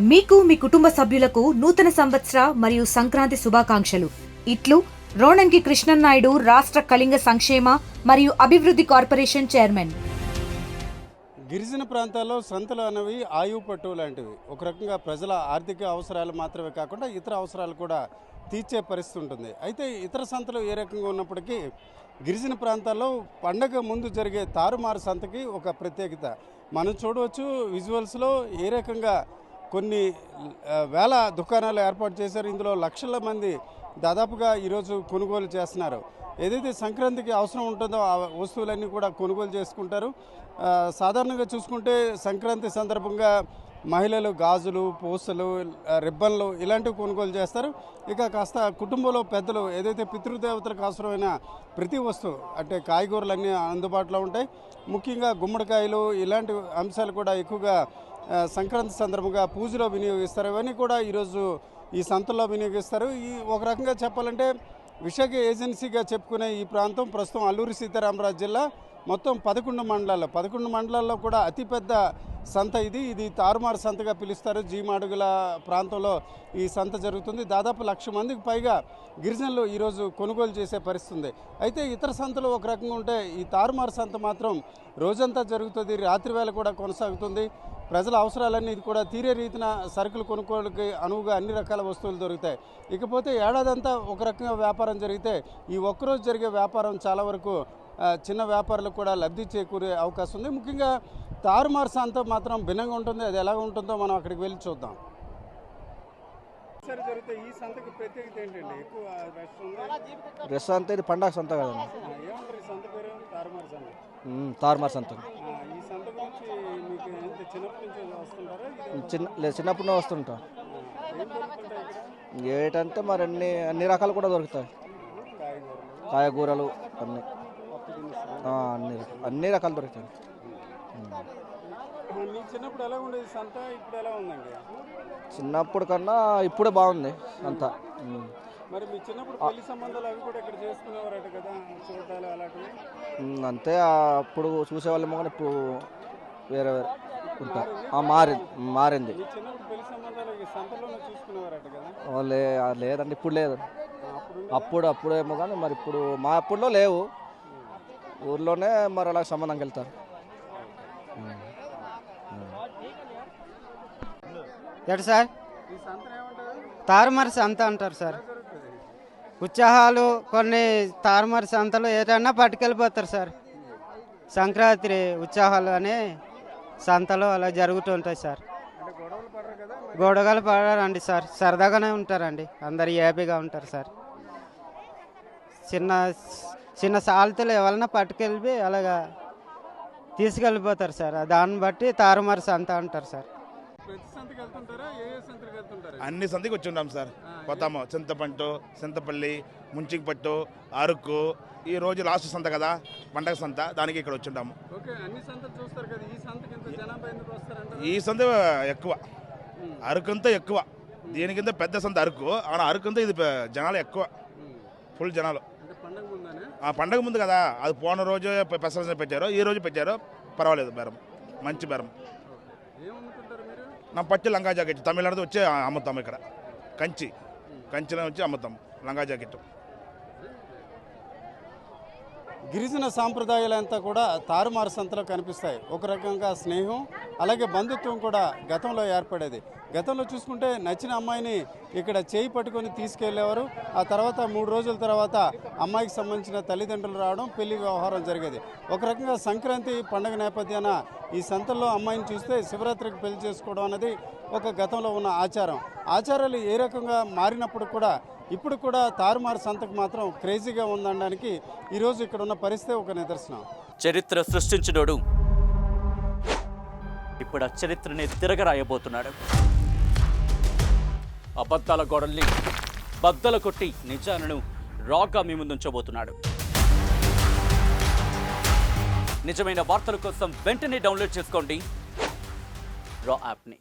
మీకు మీ కుటుంబ సభ్యులకు నూతన సంవత్సర మరియు సంక్రాంతి శుభాకాంక్షలు. ఇట్లు రోణంకి కృష్ణన్నాయుడు, రాష్ట్ర కళింగ సంక్షేమ మరియు అభివృద్ధి కార్పొరేషన్ చైర్మన్. గిరిజన ప్రాంతాల్లో సంతలు అనేవి ఆయువు పట్టు లాంటివి. ఒక రకంగా ప్రజల ఆర్థిక అవసరాలు మాత్రమే కాకుండా ఇతర అవసరాలు కూడా తీర్చే పరిస్థితి ఉంటుంది. అయితే ఇతర సంతలు ఏ రకంగా ఉన్నప్పటికీ గిరిజన ప్రాంతాల్లో పండగ ముందు జరిగే తారుమారు సంతకి ఒక ప్రత్యేకత మనం చూడవచ్చు. విజువల్స్లో ఏ రకంగా కొన్ని వేల దుకాణాలు ఏర్పాటు చేశారు. ఇందులో లక్షల మంది దాదాపుగా ఈరోజు కొనుగోలు చేస్తున్నారు. ఏదైతే సంక్రాంతికి అవసరం ఉంటుందో ఆ వస్తువులన్నీ కూడా కొనుగోలు చేసుకుంటారు. సాధారణంగా చూసుకుంటే సంక్రాంతి సందర్భంగా మహిళలు గాజులు, పూసలు, రిబ్బన్లు ఇలాంటివి కొనుగోలు చేస్తారు. ఇక కాస్త కుటుంబంలో పెద్దలు ఏదైతే పితృదేవతలకు అవసరమైన ప్రతి వస్తువు అంటే కాయగూరలన్నీ అందుబాటులో ఉంటాయి. ముఖ్యంగా గుమ్మడికాయలు ఇలాంటి అంశాలు కూడా ఎక్కువగా సంక్రాంతి సందర్భంగా పూజలో వినియోగిస్తారు. ఇవన్నీ కూడా ఈరోజు ఈ సంతల్లో వినియోగిస్తారు. ఈ ఒక రకంగా చెప్పాలంటే విశాఖ ఏజెన్సీగా చెప్పుకునే ఈ ప్రాంతం ప్రస్తుతం అల్లూరి సీతారామరాజు జిల్లా మొత్తం 11 మండలాల్లో కూడా అతిపెద్ద సంత ఇది తారుమారు సంతగా పిలుస్తారు. జీమాడుగుల ప్రాంతంలో ఈ సంత జరుగుతుంది. దాదాపు 1,00,000 మందికి పైగా గిరిజనులు ఈరోజు కొనుగోలు చేసే పరిస్థితి ఉంది. అయితే ఇతర సంతలు ఒక రకంగా ఉంటే ఈ తారుమారు సంత మాత్రం రోజంతా జరుగుతుంది, రాత్రి వేళ కూడా కొనసాగుతుంది. ప్రజల అవసరాలన్నీ ఇది కూడా తీరే రీతిన సరుకులు కొనుగోలుకి అనువుగా అన్ని రకాల వస్తువులు దొరుకుతాయి. ఇకపోతే ఏడాదంతా ఒక రకంగా వ్యాపారం జరిగితే ఈ ఒక్కరోజు జరిగే వ్యాపారం చాలా వరకు చిన్న వ్యాపారులకు కూడా లబ్ధి చేకూరే అవకాశం ఉంది. ముఖ్యంగా తారుమారు సంత మాత్రం భిన్నంగా ఉంటుంది. అది ఎలా ఉంటుందో మనం అక్కడికి వెళ్ళి చూద్దాం. జరిగితే ఈ సంతకి ప్రత్యేకత ఏంటండి? ఎక్కువ రష్ అంతా ఇది పండగ సంత కదండి. ఏమంటారు ఈ సంత పేరు? తారుమారు సంత. తారుమారు సంత. ఈ సంత గురించి మీకు చిన్నప్పటి నుంచి వస్తుంటారా? చిన్నప్పుడు వస్తుంటా. ఏటంటే మరి అన్ని రకాలు కూడా దొరుకుతాయి. కాయగూరలు అన్ని రకాలు దొరుకుతాయి. చిన్నప్పుడు ఎలా ఉండేది సంత, ఇప్పుడు ఎలా ఉందండి? చిన్నప్పుడు కన్నా ఇప్పుడే బాగుంది అంతా. మరి మీ చిన్నప్పుడు పెళ్లి సంబంధాలు అవి కూడా ఇక్కడ చేసుకునేవారట కదా, చూడాలి అలాంటివి? అంతే, అప్పుడు చూసేవాళ్ళేమో కానీ ఇప్పుడు వేరే ఉంటాయి. మారింది. మీ చిన్నప్పుడు పెళ్లి సంబంధాలు ఈ సంతలోనే చూసుకునేవారట కదా? లేదండి, ఇప్పుడు లేదు. అప్పుడేమో కానీ మరి ఇప్పుడు మా అప్పుడులో లేవు. ఊర్లోనే మరి అలా సంబంధంకి వెళ్తారు. ఎటు సార్? తారుమారు సంత అంటారు సార్. ఉత్సాహాలు కొన్ని తారుమారు సంతలు ఏదైనా పట్టుకెళ్ళిపోతారు సార్. సంక్రాంతి ఉత్సాహాలు అనే సంతలు అలా జరుగుతుంటాయి సార్. గొడవలు పడరండి సార్, సరదాగానే ఉంటారండి, అందరు హ్యాపీగా ఉంటారు సార్. చిన్న సాల్తులు ఎవరైనా పట్టుకెళ్ళి అలాగా తీసుకెళ్ళిపోతారు సార్. దాన్ని బట్టి తారుమారు సంత అంటారు సార్. అన్ని సంతకి వచ్చి ఉన్నాం సార్. పోతాము చింతపంటు, చింతపల్లి, ముంచింగిపట్టు, అరకు. ఈ రోజు లాస్ట్ సంత కదా, పండగ సంత, దానికి ఇక్కడ వచ్చి ఉంటాము. ఈ సంత ఎక్కువ, అరకంతా ఎక్కువ. దీనికింత పెద్ద సంత అరకు, అరకంతా ఇది జనాలు ఎక్కువ, ఫుల్ జనాలు. పండగ ముందు కదా, అది పోన రోజు పెసరసం పెట్టారు, ఈ రోజు పెట్టారు, పర్వాలేదు. బేరం మంచి బేరం. నా పచ్చి లంగా జాకెట్ తమిళనాడు వచ్చి అమ్ముతాం. ఇక్కడ కంచిలో వచ్చి అమ్ముతాం లంగా జాకెట్. గిరిజన సాంప్రదాయాలంతా కూడా తారుమారు సంతలో కనిపిస్తాయి. ఒక రకంగా స్నేహం అలాగే బంధుత్వం కూడా గతంలో ఏర్పడేది. గతంలో చూసుకుంటే నచ్చిన అమ్మాయిని ఇక్కడ చేయి పట్టుకొని తీసుకెళ్లేవారు. ఆ తర్వాత 3 రోజుల తర్వాత అమ్మాయికి సంబంధించిన తల్లిదండ్రులు రావడం, పెళ్లి వ్యవహారం జరిగేది. ఒక రకంగా సంక్రాంతి పండుగ నేపథ్యాన ఈ సంతల్లో అమ్మాయిని చూస్తే శివరాత్రికి పెళ్లి చేసుకోవడం అనేది ఒక గతంలో ఉన్న ఆచారం. ఆచారాలు ఏ రకంగా మారినప్పుడు కూడా ఇప్పుడు కూడా తారుమారు సంతకు మాత్రం క్రేజీగా ఉందనడానికి ఈరోజు ఇక్కడ ఉన్న పరిస్థితి ఒక నిదర్శనం. చరిత్ర సృష్టించినోడు ఇప్పుడు ఆ చరిత్రని తిరగరాయబోతున్నాడు. అబద్ధాల గోడల్ని బద్దలు కొట్టి నిజాలను రాగా మీ ముందుంచబోతున్నాడు. నిజమైన వార్తల కోసం వెంటనే డౌన్లోడ్ చేసుకోండి రా యాప్ని.